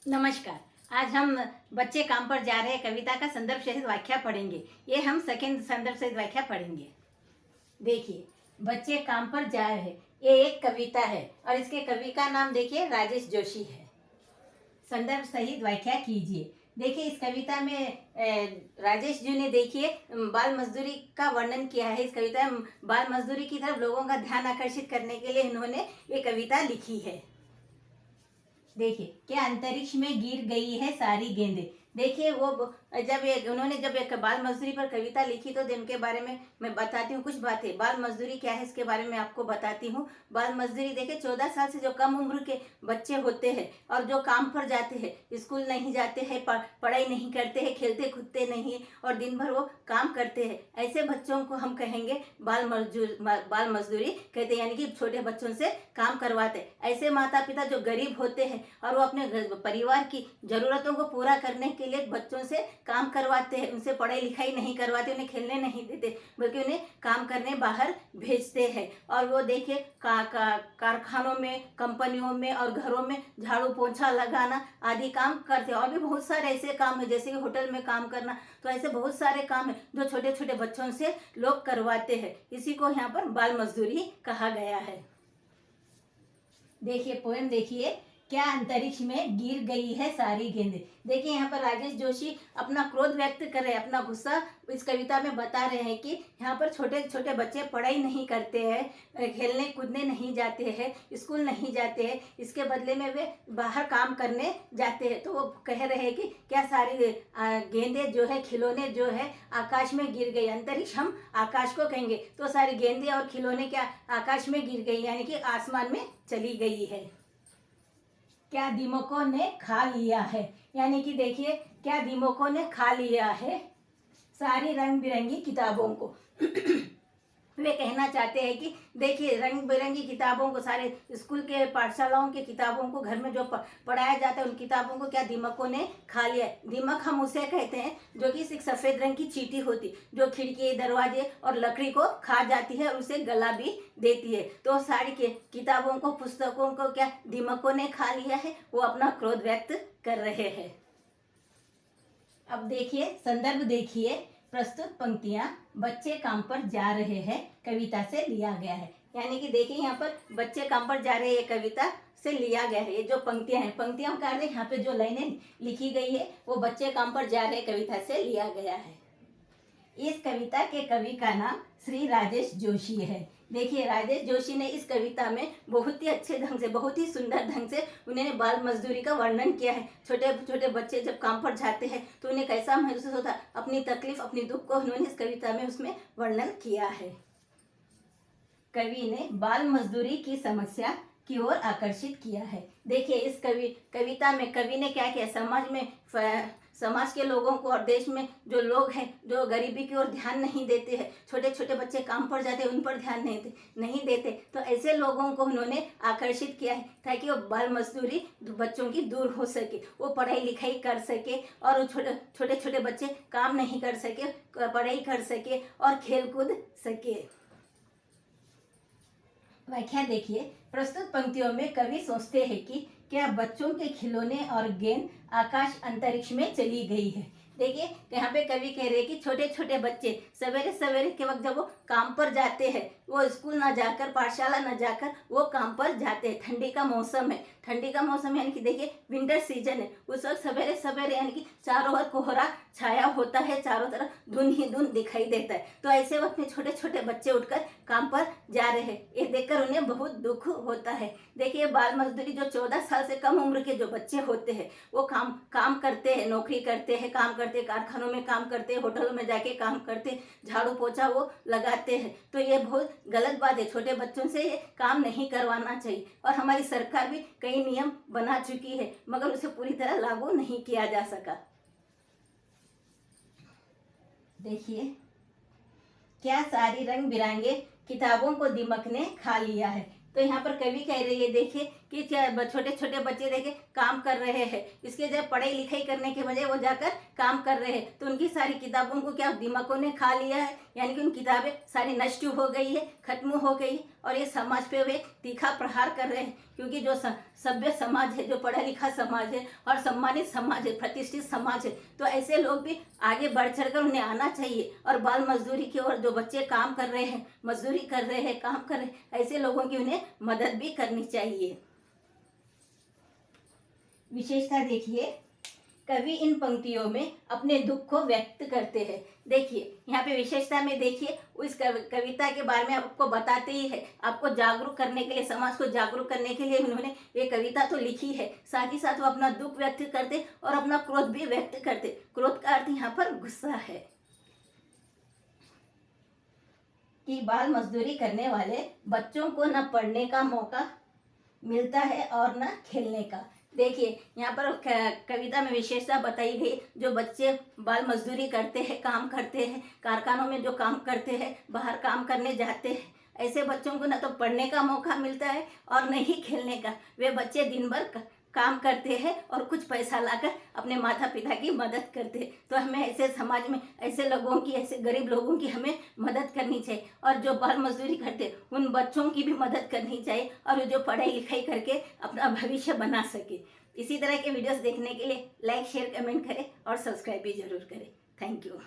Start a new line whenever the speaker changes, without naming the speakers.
नमस्कार। आज हम बच्चे काम पर जा रहे हैं कविता का संदर्भ सहित व्याख्या पढ़ेंगे। ये हम सेकंड संदर्भ सहित व्याख्या पढ़ेंगे। देखिए, बच्चे काम पर जा रहे हैं, ये एक कविता है और इसके कवि का नाम देखिए राजेश जोशी है। संदर्भ सहित व्याख्या कीजिए। देखिए, इस कविता में राजेश जी ने देखिए बाल मजदूरी का वर्णन किया है। इस कविता में बाल मजदूरी की तरफ लोगों का ध्यान आकर्षित करने के लिए इन्होंने ये कविता लिखी है। देखिए, क्या अंतरिक्ष में गिर गई है सारी गेंदें। देखिए, उन्होंने जब एक बाल मजदूरी पर कविता लिखी तो उनके बारे में मैं बताती हूँ कुछ बातें। बाल मजदूरी क्या है इसके बारे में आपको बताती हूँ। बाल मजदूरी देखिए 14 साल से जो कम उम्र के बच्चे होते हैं और जो काम पर जाते हैं, स्कूल नहीं जाते हैं, पढ़ाई नहीं करते हैं, खेलते कूदते नहीं और दिन भर वो काम करते हैं, ऐसे बच्चों को हम कहेंगे बाल मजदूरी कहते हैं, यानी कि छोटे बच्चों से काम करवाते। ऐसे माता पिता जो गरीब होते हैं और वो अपने परिवार की जरूरतों को पूरा करने के लिए बच्चों से काम करवाते हैं, उनसे पढ़ाई लिखाई नहीं करवाते, उन्हें खेलने नहीं देते, बल्कि उन्हें काम करने बाहर भेजते हैं। और वो देखिए कारखानों में, कंपनियों में और घरों में झाड़ू पोछा लगाना आदि काम करते हैं। और भी बहुत सारे ऐसे काम है, जैसे कि होटल में काम करना। तो ऐसे बहुत सारे काम है जो छोटे छोटे बच्चों से लोग करवाते हैं। इसी को यहाँ पर बाल मजदूरी कहा गया है। देखिए, पोएम देखिए, क्या अंतरिक्ष में गिर गई है सारी गेंदें। देखिए, यहाँ पर राजेश जोशी अपना क्रोध व्यक्त कर रहे हैं, अपना गुस्सा इस कविता में बता रहे हैं कि यहाँ पर छोटे छोटे बच्चे पढ़ाई नहीं करते हैं, खेलने कूदने नहीं जाते हैं, स्कूल नहीं जाते हैं, इसके बदले में वे बाहर काम करने जाते हैं। तो वो कह रहे हैं कि क्या सारी गेंदें जो है, खिलौने जो है आकाश में गिर गई। अंतरिक्ष हम आकाश को कहेंगे, तो सारी गेंदें और खिलौने क्या आकाश में गिर गई, यानी कि आसमान में चली गई है। क्या दीमकों ने खा लिया है, यानी कि देखिए, क्या दीमकों ने खा लिया है सारी रंग बिरंगी किताबों को। वे कहना चाहते हैं कि देखिए, रंग बिरंगी किताबों को, सारे स्कूल के पाठशालाओं के किताबों को, घर में जो पढ़ाया जाता है उन किताबों को क्या दीमकों ने खा लिया। दीमक हम उसे कहते हैं जो कि एक सफेद रंग की चींटी होती, जो खिड़की, दरवाजे और लकड़ी को खा जाती है और उसे गला भी देती है। तो सारी के किताबों को, पुस्तकों को क्या दीमकों ने खा लिया है, वो अपना क्रोध व्यक्त कर रहे हैं। अब देखिए, संदर्भ देखिए, प्रस्तुत पंक्तियां बच्चे काम पर जा रहे हैं कविता से लिया गया है। यानी कि देखिए, यहाँ पर बच्चे काम पर जा रहे हैं, ये कविता से लिया गया है। ये जो पंक्तियां हैं, पंक्तियां का अर्थ यहाँ पे जो लाइनें लिखी गई है वो बच्चे काम पर जा रहे कविता से लिया गया है। इस कविता के कवि का नाम श्री राजेश जोशी है। देखिए, राजेश जोशी ने इस कविता में बहुत ही अच्छे ढंग से, बहुत ही सुंदर ढंग से उन्होंने बाल मजदूरी का वर्णन किया है। छोटे छोटे बच्चे जब काम पर जाते हैं तो उन्हें कैसा महसूस होता, अपनी तकलीफ, अपनी दुख को उन्होंने इस कविता में उसमें वर्णन किया है। कवि ने बाल मजदूरी की समस्या की ओर आकर्षित किया है। देखिए, इस कविता में कवि ने क्या किया, समाज के लोगों को और देश में जो लोग हैं जो गरीबी की ओर ध्यान नहीं देते हैं, छोटे छोटे बच्चे काम पर जाते हैं, उन पर ध्यान नहीं देते, तो ऐसे लोगों को उन्होंने आकर्षित किया है ताकि वो बाल मजदूरी बच्चों की दूर हो सके, वो पढ़ाई लिखाई कर सके और छोटे छोटे बच्चे काम नहीं कर सके, पढ़ाई कर सके और खेल कूद सके। व्याख्या देखिए, प्रस्तुत पंक्तियों में कवि सोचते हैं कि क्या बच्चों के खिलौने और गेंद आकाश अंतरिक्ष में चली गई है। देखिए, यहाँ पे कवि कह रहे हैं कि छोटे छोटे बच्चे सवेरे सवेरे के वक्त जब वो काम पर जाते हैं, वो स्कूल ना जाकर, पाठशाला ना जाकर वो काम पर जाते हैं। ठंडी का मौसम है, ठंडी का मौसम यानी कि देखिए विंटर सीजन है, उस वक्त सवेरे सवेरे यानी कि चारों ओर कोहरा छाया होता है, चारों तरफ धुंध ही धुंध दिखाई देता है। तो ऐसे वक्त में छोटे छोटे बच्चे उठकर काम पर जा रहे हैं, ये देखकर उन्हें बहुत दुख होता है। देखिए, बाल मजदूरी जो 14 साल से कम उम्र के जो बच्चे होते हैं वो काम करते हैं, नौकरी करते हैं, काम करते हैं, कारखानों में काम करते हैं, होटलों में जाके काम करते हैं, झाड़ू पोछा वो लगाते हैं। तो ये बहुत गलत बात है, छोटे बच्चों से ये काम नहीं करवाना चाहिए। और हमारी सरकार भी कई नियम बना चुकी है मगर उसे पूरी तरह लागू नहीं किया जा सका। देखिए, क्या सारी रंग बिरंगे किताबों को दीमक ने खा लिया है। तो यहाँ पर कवि कह रही है, देखिए कि छोटे छोटे बच्चे देखे काम कर रहे हैं, इसके जब पढ़ाई लिखाई करने के बजाय वो जाकर काम कर रहे हैं, तो उनकी सारी किताबों को क्या दिमागों ने खा लिया है, यानी कि उन किताबें सारी नष्ट हो गई है, खत्म हो गई, और ये समाज पे वे तीखा प्रहार कर रहे हैं। क्योंकि जो सभ्य समाज है, जो पढ़ा लिखा समाज है और सम्मानित समाज है, प्रतिष्ठित समाज है, तो ऐसे लोग भी आगे बढ़ चढ़कर उन्हें आना चाहिए और बाल मजदूरी की ओर जो बच्चे काम कर रहे हैं, मजदूरी कर रहे हैं, काम कर रहे हैं, ऐसे लोगों की उन्हें मदद भी करनी चाहिए। विशेषता देखिए, कवि इन पंक्तियों में अपने दुख को व्यक्त करते हैं। देखिए यहाँ पे विशेषता में देखिए, उस कविता के बारे में आपको बताते ही है, आपको जागरूक करने के लिए, समाज को जागरूक करने के लिए उन्होंने ये कविता तो लिखी है, साथ ही साथ वो अपना दुख व्यक्त करते और अपना क्रोध भी व्यक्त करते। क्रोध का अर्थ यहाँ पर गुस्सा है कि बाल मजदूरी करने वाले बच्चों को न पढ़ने का मौका मिलता है और न खेलने का। देखिए यहाँ पर कविता में विशेषता बताई गई, जो बच्चे बाल मजदूरी करते हैं, काम करते हैं, कारखानों में जो काम करते हैं, बाहर काम करने जाते हैं, ऐसे बच्चों को ना तो पढ़ने का मौका मिलता है और न ही खेलने का। वे बच्चे दिन भर काम करते हैं और कुछ पैसा लाकर अपने माता पिता की मदद करते हैं। तो हमें ऐसे समाज में ऐसे लोगों की, ऐसे गरीब लोगों की हमें मदद करनी चाहिए, और जो बाल मजदूरी करते हैं उन बच्चों की भी मदद करनी चाहिए, और जो पढ़ाई लिखाई करके अपना भविष्य बना सके। इसी तरह के वीडियोस देखने के लिए लाइक शेयर कमेंट करें और सब्सक्राइब भी जरूर करें। Thank you.